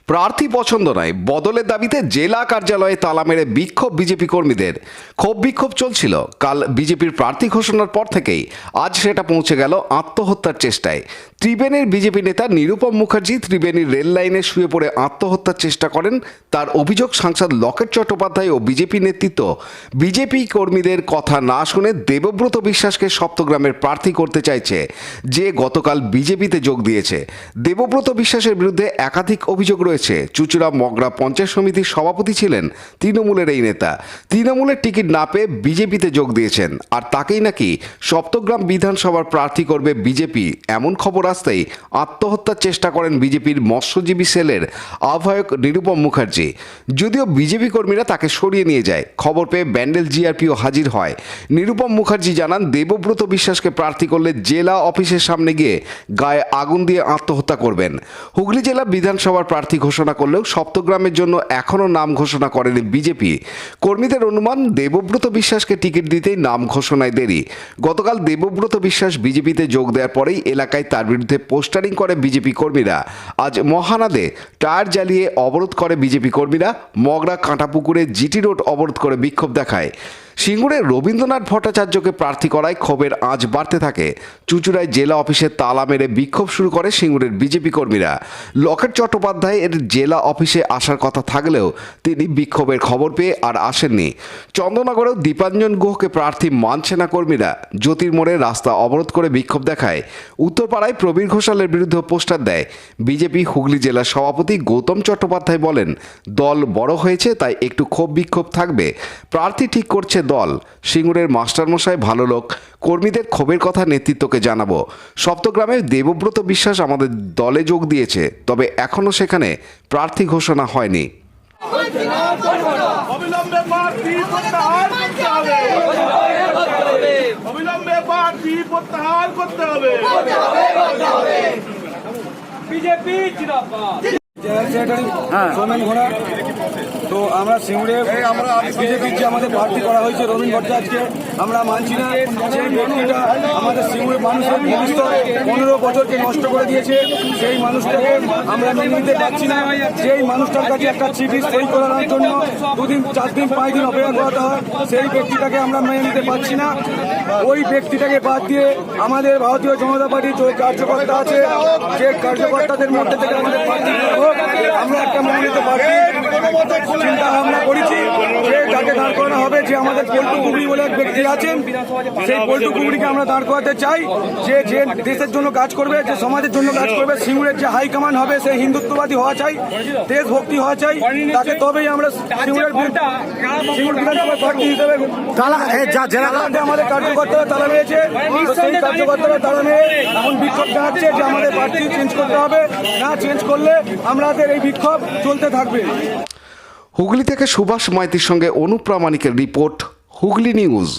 প্রার্থী পছন্দ নয়, বদলের দাবিতে জেলা কার্যালয়ে তালা মেরে বিক্ষোভ বিজেপি কর্মীদের। ক্ষোভ বিক্ষোভ চলছিল কাল বিজেপির প্রার্থী ঘোষণার পর থেকেই। আজ সেটা পৌঁছে গেল আত্মহত্যার চেষ্টায়। ত্রিবেণীর বিজেপি নেতা নিরুপম মুখার্জি ত্রিবেণীর রেল লাইনে শুয়ে পড়ে আত্মহত্যার চেষ্টা করেন। তার অভিযোগ, সাংসদ লকেট চট্টোপাধ্যায় ও বিজেপি নেতৃত্ব বিজেপি কর্মীদের কথা না শুনে দেবব্রত বিশ্বাসকে সপ্তগ্রামের প্রার্থী করতে চাইছে, যে গতকাল বিজেপিতে যোগ দিয়েছে। দেবব্রত বিশ্বাসের বিরুদ্ধে একাধিক অভিযোগ রয়েছে। চুচুড়া মগরা পঞ্চায়েত সমিতির সভাপতি ছিলেন তৃণমূলের এই নেতা। তৃণমূলের টিকিট না পেয়ে বিজেপিতে যোগ দিয়েছেন, আর তাকেই নাকি সপ্তগ্রাম বিধানসভার প্রার্থী করবে বিজেপি। এমন খবর আসতেই আত্মহত্যার চেষ্টা করেন বিজেপির মৎস্যজীবী সেলের আহ্বায়ক নিরুপম মুখার্জি। যদিও বিজেপি কর্মীরা তাকে সরিয়ে নিয়ে যায়। খবর পেয়ে ব্যান্ডেল জিআরপিও হাজির হয়। নিরুপম মুখার্জি জানান, দেবব্রত বিশ্বাসকে প্রার্থী করলে জেলা অফিসের সামনে গিয়ে গায়ে আগুন দিয়ে আত্মহত্যা করবেন। হুগলি জেলা বিধানসভার প্রার্থী ঘোষণা করলেও সপ্তগ্রামের জন্য এখনও নাম ঘোষণা করেনি বিজেপি। কর্মীদের অনুমান, দেবব্রত বিশ্বাসকে টিকিট দিতেই নাম ঘোষণায় দেরি। গতকাল দেবব্রত বিশ্বাস বিজেপিতে যোগ দেওয়ার পরেই এলাকায় তার বিরুদ্ধে পোস্টারিং করে বিজেপি কর্মীরা। আজ মহানাদে টায়ার জ্বালিয়ে অবরোধ করে বিজেপি কর্মীরা। মগরা কাঁটাপুকুরে জিটি রোড অবরোধ করে বিক্ষোভ দেখায়। সিঙ্গুরে রবীন্দ্রনাথ ভট্টাচার্যকে প্রার্থী করায় ক্ষোভের আঁচ বাড়তে থাকে। চুচুড়ায় জেলা অফিসে তালা মেরে বিক্ষোভ শুরু করে সিঙ্গুরের বিজেপি কর্মীরা। লকেট চট্টোপাধ্যায় এর জেলা অফিসে আসার কথা থাকলেও তিনি বিক্ষোভের খবর পেয়ে আর আসেননি। চন্দননগরেও দীপাঞ্জন গুহকে প্রার্থী মানছে না কর্মীরা। জ্যোতির্মোড়ে রাস্তা অবরোধ করে বিক্ষোভ দেখায়। উত্তরপাড়ায় প্রবীর ঘোষালের বিরুদ্ধে পোস্টার দেয় বিজেপি। হুগলি জেলার সভাপতি গৌতম চট্টোপাধ্যায় বলেন, দল বড় হয়েছে, তাই একটু ক্ষোভ বিক্ষোভ থাকবে। প্রার্থী ঠিক করছে দল। সিঙ্গুরের মাস্টারমশাই ভালো লোক, কর্মীদের ক্ষোভের কথা নেতৃত্বকে জানাবো। সপ্তগ্রামে দেবব্রত বিশ্বাস আমাদের দলে যোগ দিয়েছে, তবে এখনো সেখানে প্রার্থী ঘোষণা হয়নি। তো আমরা সিঙ্গুরে বিজেপির যে আমাদের প্রার্থী করা হয়েছে রবীন্দ্র ভট্টাচার্যকে আমরা মানছি না। যে ব্যক্তিটা আমাদের সিঙ্গুরের মানুষের ভবিষ্যৎ 15 বছরকে নষ্ট করে দিয়েছে, সেই মানুষটাকে আমরা মেনে নিতে পারছি না। যেই মানুষটার কাছে একটা চিঠি সই করানোর জন্য 2 দিন 4 দিন 5 দিন অপেক্ষা করাতে হয়, সেই ব্যক্তিটাকে আমরা মেনে নিতে পারছি না। ওই ব্যক্তিটাকে বাদ দিয়ে আমাদের ভারতীয় জনতা পার্টির যে কার্যকর্তা আছে, যে কার্যকর্তাদের মধ্যে থেকে আমাদের প্রার্থী আমরা একটা মনোনীত প্রার্থী চিন্তা ভাবনা করেছি, যে যাকে দাঁড় করানো হবে, যে আমাদের পল্টু কুবড়ি বলে এক ব্যক্তি আছেন, সেই পল্টু কুবড়িকে আমরা দাঁড় করাতে চাই, যে যে দেশের জন্য কাজ করবে, যে সমাজের জন্য কাজ করবে। সিঙ্গুরের যে হাইকমান্ড হবে সে হিন্দুত্ববাদী হওয়া চাই, দেশভক্তি হওয়া চাই, তাকে তবেই আমরা সিঙ্গুর বিধানসভার প্রার্থী হিসেবে। আমাদের কার্যকর্তারা তালা মেরেছে, সেই কার্যকর্তারা তালা মেরে এখন বিক্ষোভ জানাচ্ছে যে আমাদের প্রার্থী চেঞ্জ করতে হবে, না চেঞ্জ করলে আমাদের এই বিক্ষোভ চলতে থাকবে। হুগলি থেকে সুভাষ মাইতির সঙ্গে অনুপ্রামাণিকের রিপোর্ট, হুগলি নিউজ।